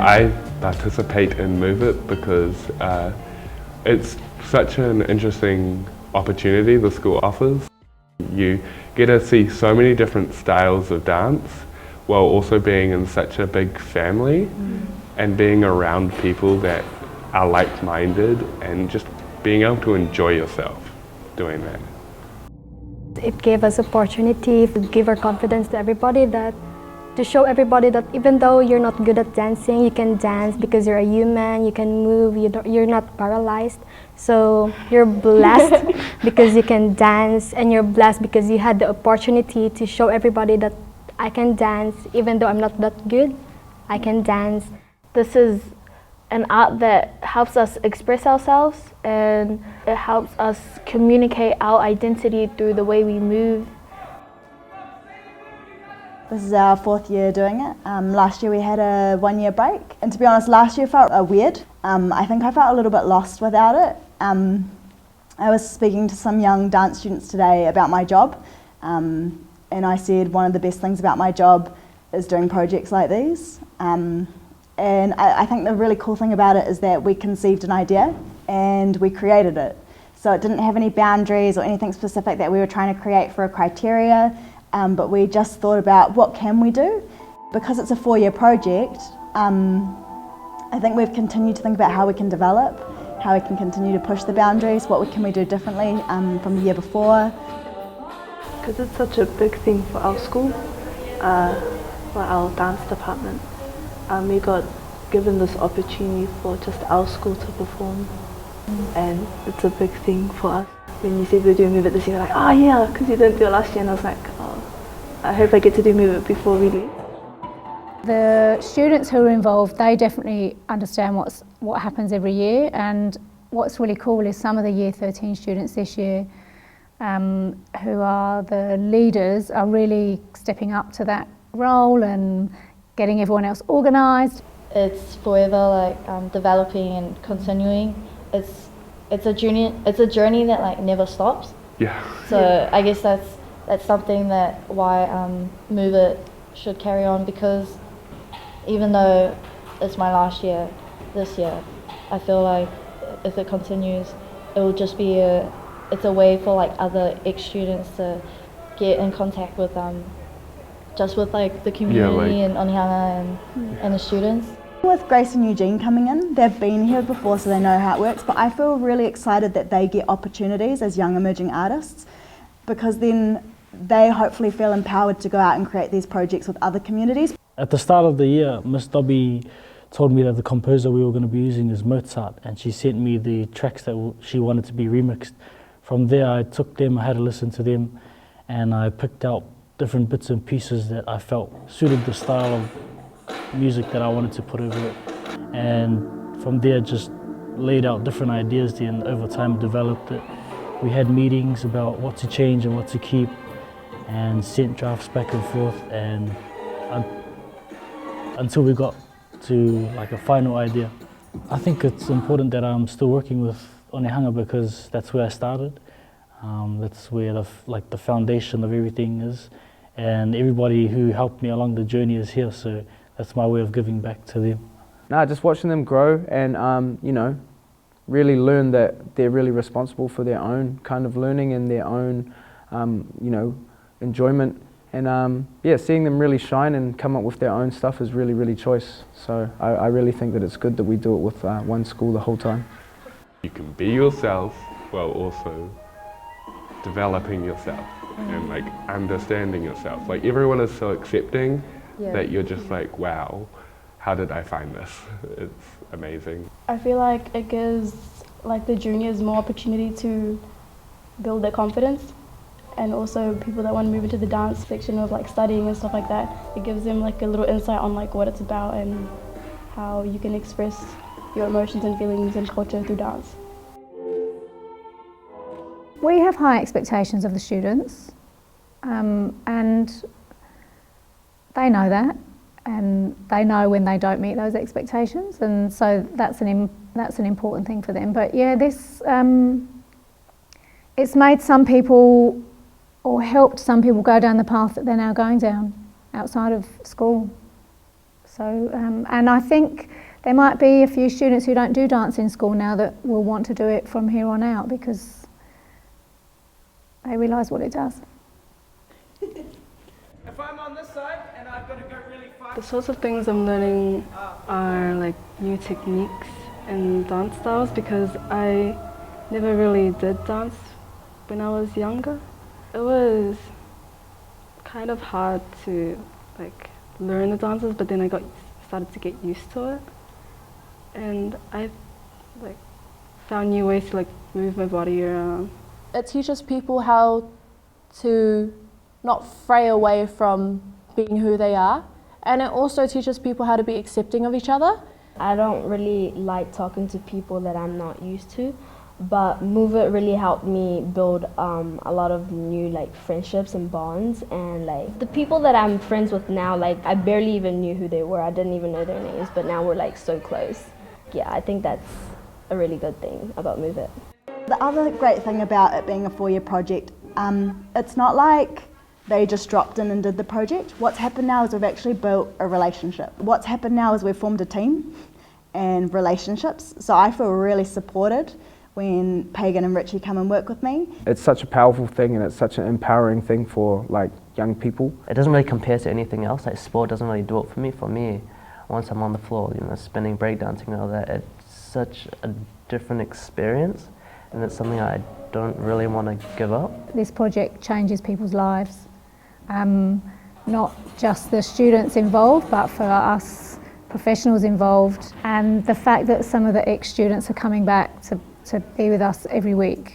I participate in Moovit because it's such an interesting opportunity the school offers. You get to see so many different styles of dance while also being in such a big family and being around people that are like-minded and just being able to enjoy yourself doing that. It gave us opportunity to give our confidence to everybody, to show everybody that even though you're not good at dancing, you can dance because you're a human, you can move, you're not paralyzed. So you're blessed because you can dance, and you're blessed because you had the opportunity to show everybody that I can dance, even though I'm not that good, I can dance. This is an art that helps us express ourselves, and it helps us communicate our identity through the way we move. This is our 4th year doing it. Last year we had a 1-year break, and to be honest, last year felt weird. I think I felt a little bit lost without it. I was speaking to some young dance students today about my job, and I said one of the best things about my job is doing projects like these. And I think the really cool thing about it is that we conceived an idea and we created it. So it didn't have any boundaries or anything specific that we were trying to create for a criteria, but we just thought about what can we do. Because it's a 4-year project, I think we've continued to think about how we can develop, how we can continue to push the boundaries, what can we do differently from the year before. Because it's such a big thing for our school, for our dance department. We got given this opportunity for just our school to perform, and it's a big thing for us. When you said we're doing Moovit this year, like, oh yeah, because you didn't do it last year, and I was like, oh, I hope I get to do Moovit before we leave. The students who are involved, they definitely understand what happens every year, and what's really cool is some of the Year 13 students this year who are the leaders are really stepping up to that role and getting everyone else organised. It's forever like developing and continuing. It's a journey that like never stops. Yeah. So I guess that's something that why Moovit should carry on, because even though it's my last year this year, I feel like if it continues, it will just be it's a way for like other ex-students to get in contact with just with like the community and Onehunga and the students. With Grace and Eugene coming in, they've been here before so they know how it works, but I feel really excited that they get opportunities as young emerging artists, because then they hopefully feel empowered to go out and create these projects with other communities. At the start of the year, Miss Dobby told me that the composer we were going to be using is Mozart, and she sent me the tracks that she wanted to be remixed. From there I took them, I had to listen to them, and I picked out different bits and pieces that I felt suited the style of music that I wanted to put over it. And from there just laid out different ideas there, and over time developed it. We had meetings about what to change and what to keep, and sent drafts back and forth, and until we got to like a final idea. I think it's important that I'm still working with Onehunga because that's where I started. That's where the foundation of everything is, and everybody who helped me along the journey is here, so that's my way of giving back to them. Just watching them grow and you know, really learn that they're really responsible for their own kind of learning and their own you know, enjoyment, and yeah, seeing them really shine and come up with their own stuff is really, really choice. So I really think that it's good that we do it with one school the whole time. You can be yourself while also developing yourself and like understanding yourself. Like everyone is so accepting that you're just like, wow, how did I find this? It's amazing. I feel like it gives like the juniors more opportunity to build their confidence, and also people that want to move into the dance section of like studying and stuff like that, it gives them like a little insight on like what it's about and how you can express your emotions and feelings and culture through dance. We have high expectations of the students, and they know that, and they know when they don't meet those expectations, and so that's an important thing for them. But yeah, this it's made some people, or helped some people go down the path that they're now going down outside of school. So, and I think there might be a few students who don't do dance in school now that will want to do it from here on out because they realise what it does. If I'm on this side and I've got to go really fast. The sorts of things I'm learning are like new techniques and dance styles because I never really did dance when I was younger. It was kind of hard to like learn the dances, but then I started to get used to it, and I like found new ways to like move my body around. It teaches people how to not fray away from being who they are, and it also teaches people how to be accepting of each other. I don't really like talking to people that I'm not used to, but Moovit really helped me build a lot of new like friendships and bonds, and like the people that I'm friends with now, like I barely even knew who they were. I didn't even know their names, but now we're like so close. Yeah, I think that's a really good thing about Moovit. The other great thing about it being a 4-year project, it's not like they just dropped in and did the project. What's happened now is we've actually built a relationship. What's happened now is we've formed a team and relationships. So I feel really supported when Pagan and Richie come and work with me. It's such a powerful thing and it's such an empowering thing for like young people. It doesn't really compare to anything else. Like sport doesn't really do it for me. For me, once I'm on the floor, you know, spinning, breakdancing and all that, it's such a different experience, and it's something I don't really want to give up. This project changes people's lives, not just the students involved, but for us professionals involved, and the fact that some of the ex-students are coming back to be with us every week.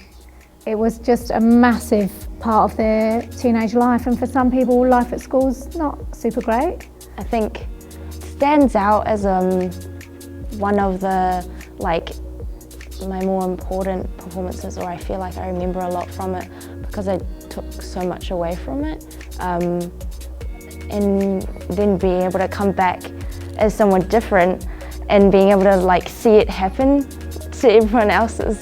It was just a massive part of their teenage life, and for some people life at school's not super great. I think it stands out as one of the my more important performances, or I feel like I remember a lot from it because I took so much away from it, and then being able to come back as someone different and being able to see it happen to everyone else is